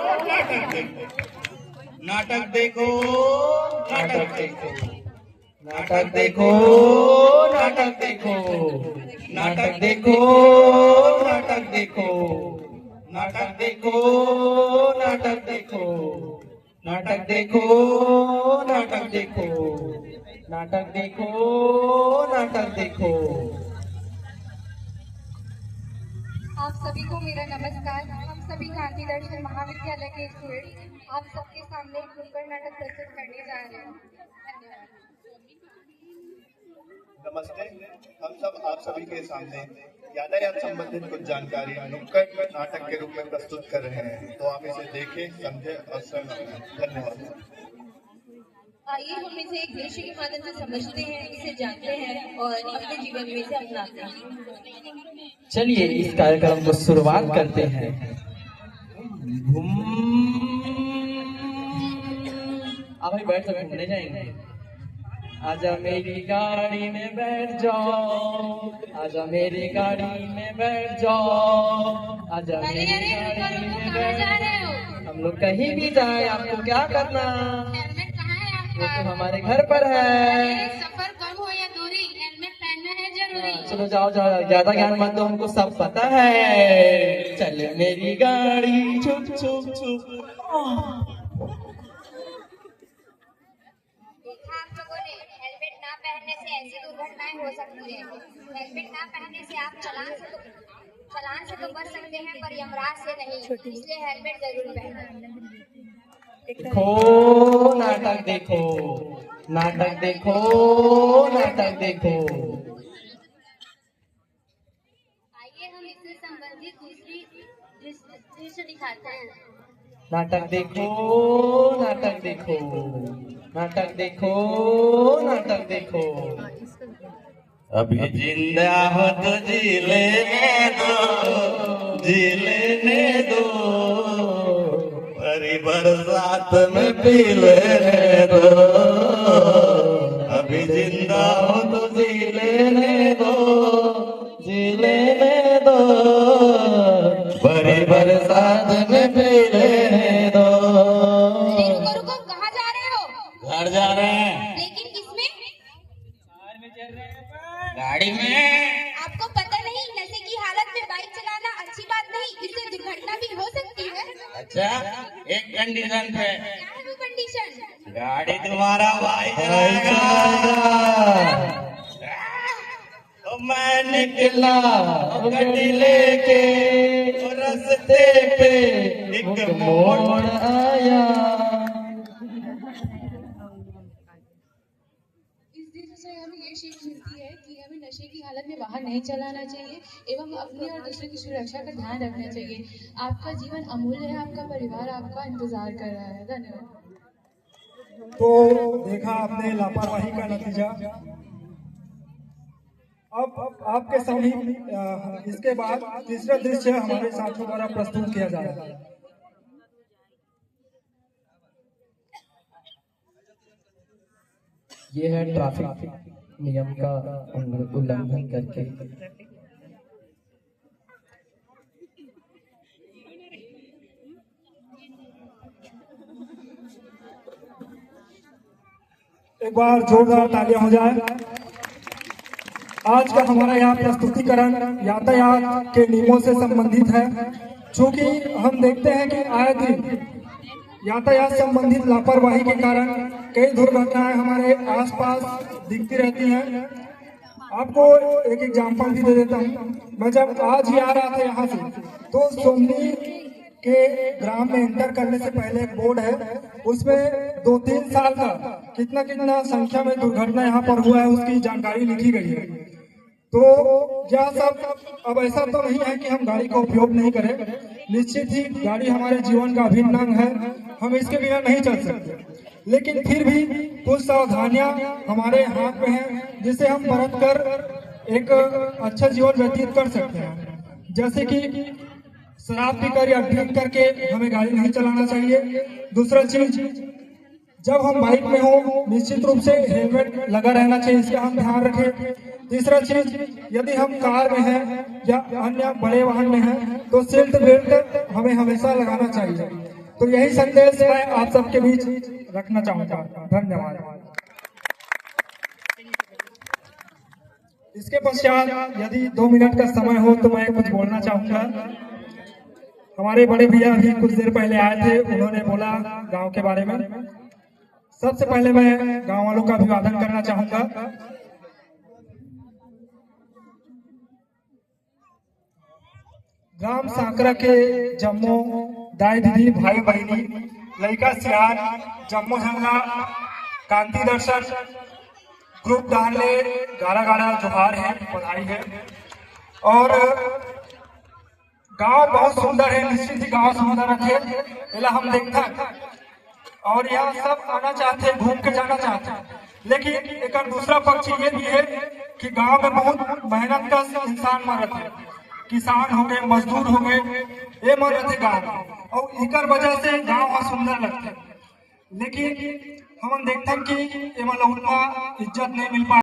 नाटक देखो, नाटक देखो, नाटक देखो, नाटक देखो, नाटक देखो, नाटक देखो, नाटक देखो, नाटक देखो, नाटक देखो, नाटक देखो, नाटक देखो, नाटक देखो। आप सभी को मेरा नमस्कार। हम सभी गांधी दर्शन महाविद्यालय के स्टूडेंट आप सबके सामने एक नुक्कड़ नाटक प्रस्तुत करने जा रहे हैं। धन्यवाद। नमस्ते। हम सब आप सभी के सामने यातायात संबंधित कुछ जानकारी नुक्कड़ नाटक के रूप में प्रस्तुत कर रहे हैं, तो आप इसे देखें, समझें और स्वयं अपनाएं। धन्यवाद। आइए हम इसे एक दृश्य के माध्यम से समझते हैं, इसे जानते हैं और अपने जीवन में इसे अपनाते हैं। चलिए इस कार्यक्रम को शुरुआत करते हैं। अब भाई बैठ कर घूमने जाएंगे। आजा मेरी गाड़ी में बैठ जाओ, आजा मेरी गाड़ी में बैठ जाओ, आजा मेरी गाड़ी में बैठ जाओ। हम लोग कहीं भी जाए, आपको क्या करना, वो तो हमारे घर पर है। सफर कम हो या दूरी, हेलमेट पहनना है जरूरी। चलो जाओ जाओ, ज्यादा ज्ञान मत दो, हमको सब पता है। चल मेरी गाड़ी छुप छुप छुप। देखा आप लोगों ने, हेलमेट ना पहनने से ऐसी दुर्घटनाएं हो सकती है। हेलमेट ना पहनने से आप चलान से तो बच सकते हैं, पर यमराज से नहीं। इसलिए हेलमेट जरूर पहनें। देखो नाटक देखो, नाटक देखो, नाटक देखो। आइए हम इससे संबंधित दूसरी दृश्य दिखाते हैं। नाटक देखो, नाटक देखो, नाटक देखो, नाटक देखो। अभी जिंदा हो तो जी लेने दो, जी लेने दो, परी बरसात में पी लेने दो। अभी जिंदा हो तो जी लेने दो, जी लेने दो, परी बरसात में पी लेने दो। रुको रुको, कहाँ जा रहे हो? घर जा रहे हैं। लेकिन किसमें? गाड़ी में। आपको पता नहीं, नशे की हालत में बाइक चलाना अच्छी बात नहीं, इससे दुर्घटना भी हो सकती है। अच्छा, एक कंडीशन पे। क्या है वो कंडीशन? गाड़ी तुम्हारा भाई चलाएगा। तो मैं निकला गाड़ी लेके, रास्ते पे एक मोड़ आया। इस दृश्य से हमें ये सीख मिलती है कि हमें नशे की हालत में वाहन नहीं चलाना चाहिए एवं अपनी और दूसरे की सुरक्षा का ध्यान रखना चाहिए। आपका जीवन अमूल्य है, आपका परिवार आपका इंतजार कर रहा है। धन्यवाद। तो देखा आपने लापरवाही का नतीजा। अब आपके सामने इसके बाद तीसरा दृश्य हमारे साथियों द्वारा प्रस्तुत किया जा रहा है। ये है ट्रैफिक नियम का उल्लंघन करके एक बार जोरदार तालियां हो जाए। आज का हमारा यहाँ प्रस्तुतिकरण यातायात के नियमों से संबंधित है, क्योंकि हम देखते हैं कि आए दिन यातायात संबंधित लापरवाही के कारण कई दुर्घटनाएं हमारे आसपास दिखती रहती हैं। आपको एक एग्जाम्पल भी दे देता हूँ। मैं जब आज ही आ रहा था यहाँ से, तो सोमनी के ग्राम में एंटर करने से पहले एक बोर्ड है, उसमें 2-3 साल का कितना संख्या में दुर्घटना यहाँ पर हुआ है उसकी जानकारी लिखी गई है। तो यह सब अब ऐसा तो नहीं है कि हम गाड़ी का उपयोग नहीं करें, निश्चित ही गाड़ी हमारे जीवन का अभिन्न अंग है, हम इसके बिना नहीं चल सकते, लेकिन फिर भी कुछ सावधानियां हमारे हाथ में हैं जिसे हम बरत कर एक अच्छा जीवन व्यतीत कर सकते हैं। जैसे कि शराब पीकर या ड्रिंक करके हमें गाड़ी नहीं चलाना चाहिए। दूसरा चीज, जब हम बाइक में हो निश्चित रूप से हेलमेट लगा रहना चाहिए, इसका हम ध्यान रखें। तीसरा चीज, यदि हम कार में हैं या अन्य बड़े वाहन में हैं तो सीट बेल्ट हमें हमेशा लगाना चाहिए। तो यही संदेश मैं आप सबके बीच रखना चाहूंगा। धन्यवाद। इसके पश्चात यदि 2 मिनट का समय हो तो मैं कुछ बोलना चाहूंगा। हमारे बड़े भैया अभी कुछ देर पहले आए थे, उन्होंने बोला गांव के बारे में। सबसे पहले मैं गांव वालों का अभिवादन करना चाहूंगा। ग्राम सांकरा के जम्मो दाई दीदी भाई बहनी लड़का सियान जम्मो झंगा कांति दर्शन ग्रुप डालने गारा गारा जोहार है, बधाई है। और गांव बहुत सुंदर है, निश्चित ही गांव सुंदर रखे पहला हम देखता और यहाँ सब आना चाहते हैं, घूम के जाना चाहते हैं। लेकिन एक दूसरा पक्ष ये भी है कि गांव में बहुत मेहनत का इंसान मरत है, किसान हो गए, मजदूर हो गए, ये मरत है गाँव में, और इकर वजह से गाँव सुंदर लगता है। लेकिन हम देखते हैं कि इज्जत नहीं मिल पा